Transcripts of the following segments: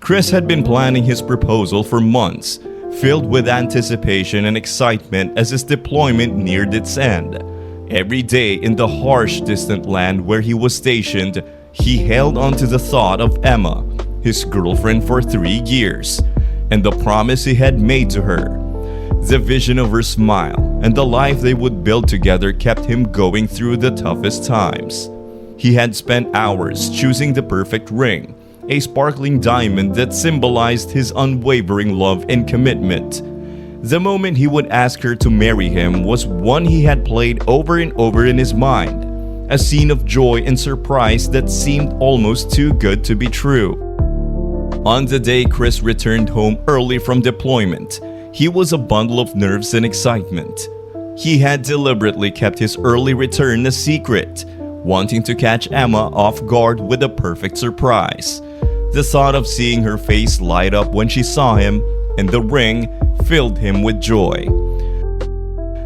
Chris had been planning his proposal for months, filled with anticipation and excitement as his deployment neared its end. Every day in the harsh, distant land where he was stationed, he held on to the thought of Emma, his girlfriend for 3 years, and the promise he had made to her. The vision of her smile and the life they would build together kept him going through the toughest times. He had spent hours choosing the perfect ring, a sparkling diamond that symbolized his unwavering love and commitment. The moment he would ask her to marry him was one he had played over and over in his mind, a scene of joy and surprise that seemed almost too good to be true. On the day Chris returned home early from deployment, he was a bundle of nerves and excitement. He had deliberately kept his early return a secret, wanting to catch Emma off guard with a perfect surprise. The thought of seeing her face light up when she saw him and the ring filled him with joy.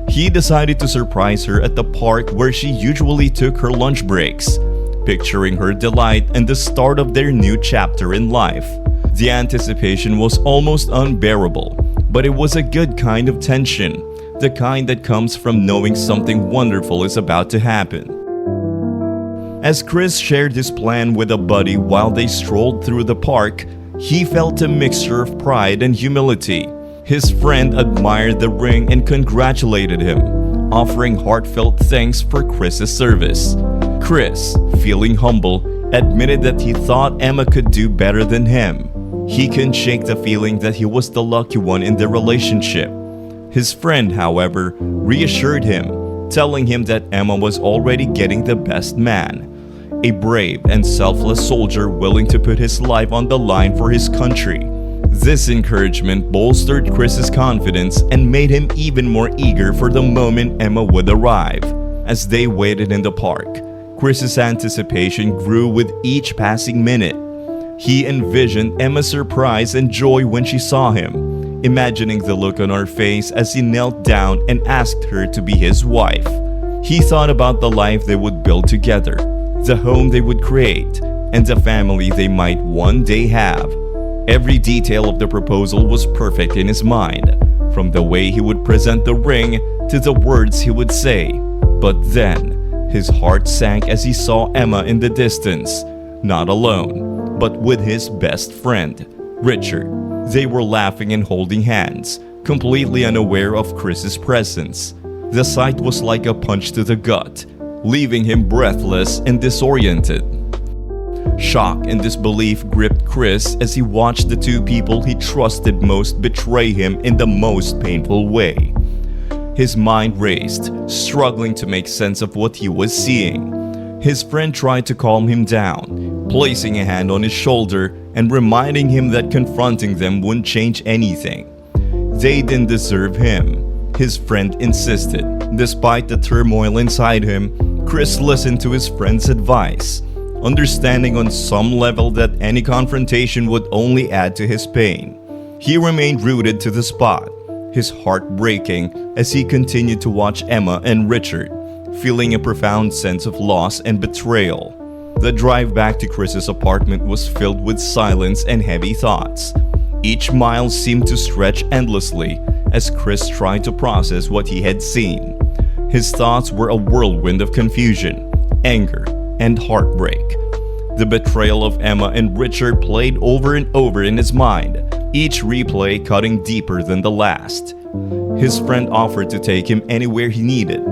He decided to surprise her at the park where she usually took her lunch breaks, picturing her delight and the start of their new chapter in life. The anticipation was almost unbearable, but it was a good kind of tension, the kind that comes from knowing something wonderful is about to happen. As Chris shared his plan with a buddy while they strolled through the park, he felt a mixture of pride and humility. His friend admired the ring and congratulated him, offering heartfelt thanks for Chris's service. Chris, feeling humble, admitted that he thought Emma could do better than him. He couldn't shake the feeling that he was the lucky one in the relationship. His friend, however, reassured him, telling him that Emma was already getting the best man, a brave and selfless soldier willing to put his life on the line for his country. This encouragement bolstered Chris's confidence and made him even more eager for the moment Emma would arrive. As they waited in the park, Chris's anticipation grew with each passing minute. He envisioned Emma's surprise and joy when she saw him, imagining the look on her face as he knelt down and asked her to be his wife. He thought about the life they would build together, the home they would create, and the family they might one day have. Every detail of the proposal was perfect in his mind, from the way he would present the ring to the words he would say. But then, his heart sank as he saw Emma in the distance, not alone, but with his best friend, Richard. They were laughing and holding hands, completely unaware of Chris's presence. The sight was like a punch to the gut, leaving him breathless and disoriented. Shock and disbelief gripped Chris as he watched the two people he trusted most betray him in the most painful way. His mind raced, struggling to make sense of what he was seeing. His friend tried to calm him down, placing a hand on his shoulder and reminding him that confronting them wouldn't change anything. They didn't deserve him, his friend insisted. Despite the turmoil inside him, Chris listened to his friend's advice, understanding on some level that any confrontation would only add to his pain. He remained rooted to the spot, his heart breaking as he continued to watch Emma and Richard, feeling a profound sense of loss and betrayal. The drive back to Chris's apartment was filled with silence and heavy thoughts. Each mile seemed to stretch endlessly as Chris tried to process what he had seen. His thoughts were a whirlwind of confusion, anger, and heartbreak. The betrayal of Emma and Richard played over and over in his mind, each replay cutting deeper than the last. His friend offered to take him anywhere he needed,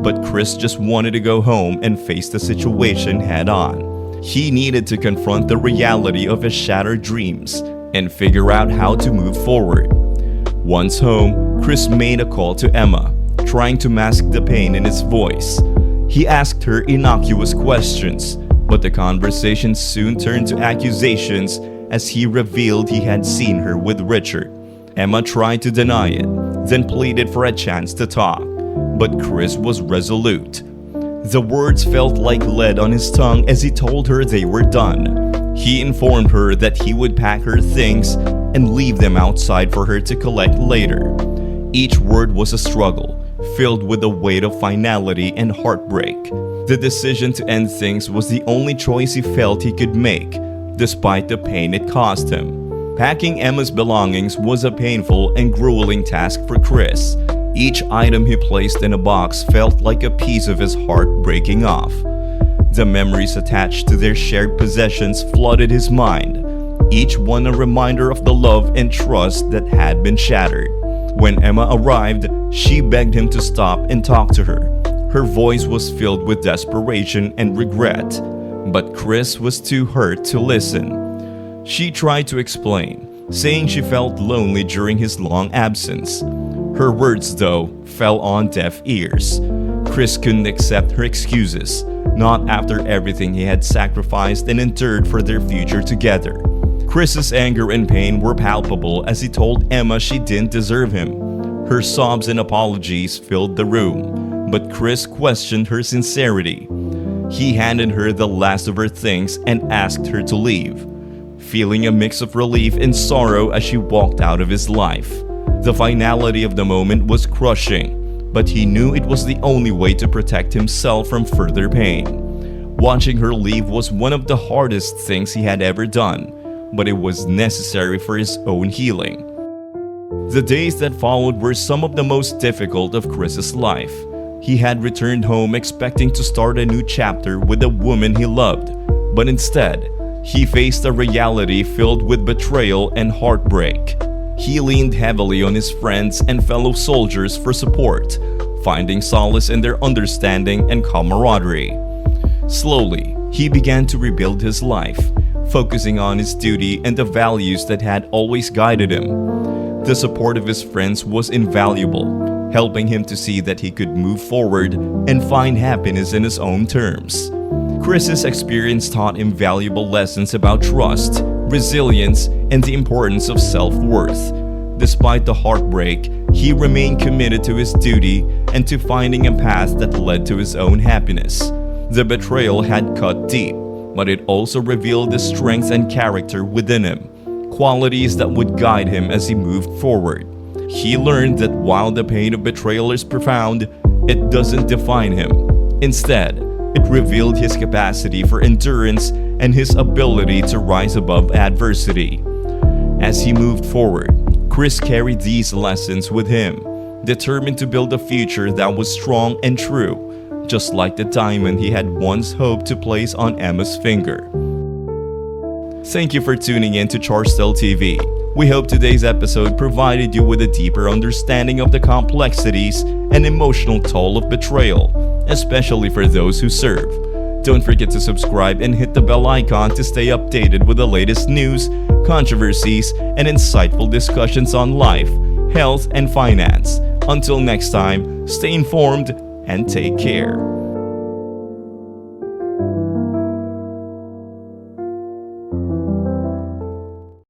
but Chris just wanted to go home and face the situation head on. He needed to confront the reality of his shattered dreams and figure out how to move forward. Once home, Chris made a call to Emma, trying to mask the pain in his voice. He asked her innocuous questions, but the conversation soon turned to accusations as he revealed he had seen her with Richard. Emma tried to deny it, then pleaded for a chance to talk, but Chris was resolute. The words felt like lead on his tongue as he told her they were done. He informed her that he would pack her things and leave them outside for her to collect later. Each word was a struggle, filled with the weight of finality and heartbreak. The decision to end things was the only choice he felt he could make, despite the pain it caused him. Packing Emma's belongings was a painful and grueling task for Chris. Each item he placed in a box felt like a piece of his heart breaking off. The memories attached to their shared possessions flooded his mind, each one a reminder of the love and trust that had been shattered. When Emma arrived, she begged him to stop and talk to her. Her voice was filled with desperation and regret, but Chris was too hurt to listen. She tried to explain, saying she felt lonely during his long absence. Her words, though, fell on deaf ears. Chris couldn't accept her excuses, not after everything he had sacrificed and endured for their future together. Chris's anger and pain were palpable as he told Emma she didn't deserve him. Her sobs and apologies filled the room, but Chris questioned her sincerity. He handed her the last of her things and asked her to leave, feeling a mix of relief and sorrow as she walked out of his life. The finality of the moment was crushing, but he knew it was the only way to protect himself from further pain. Watching her leave was one of the hardest things he had ever done, but it was necessary for his own healing. The days that followed were some of the most difficult of Chris's life. He had returned home expecting to start a new chapter with a woman he loved, but instead, he faced a reality filled with betrayal and heartbreak. He leaned heavily on his friends and fellow soldiers for support, finding solace in their understanding and camaraderie. Slowly, he began to rebuild his life, focusing on his duty and the values that had always guided him. The support of his friends was invaluable, helping him to see that he could move forward and find happiness in his own terms. Chris's experience taught him valuable lessons about trust, resilience, and the importance of self-worth. Despite the heartbreak, he remained committed to his duty and to finding a path that led to his own happiness. The betrayal had cut deep, but it also revealed the strength and character within him, qualities that would guide him as he moved forward. He learned that while the pain of betrayal is profound, it doesn't define him. Instead, it revealed his capacity for endurance and his ability to rise above adversity. As he moved forward, Chris carried these lessons with him, determined to build a future that was strong and true, just like the diamond he had once hoped to place on Emma's finger. Thank you for tuning in to Charstell TV. We hope today's episode provided you with a deeper understanding of the complexities and emotional toll of betrayal, especially for those who serve. Don't forget to subscribe and hit the bell icon to stay updated with the latest news, controversies, and insightful discussions on life, health, and finance. Until next time, stay informed and take care.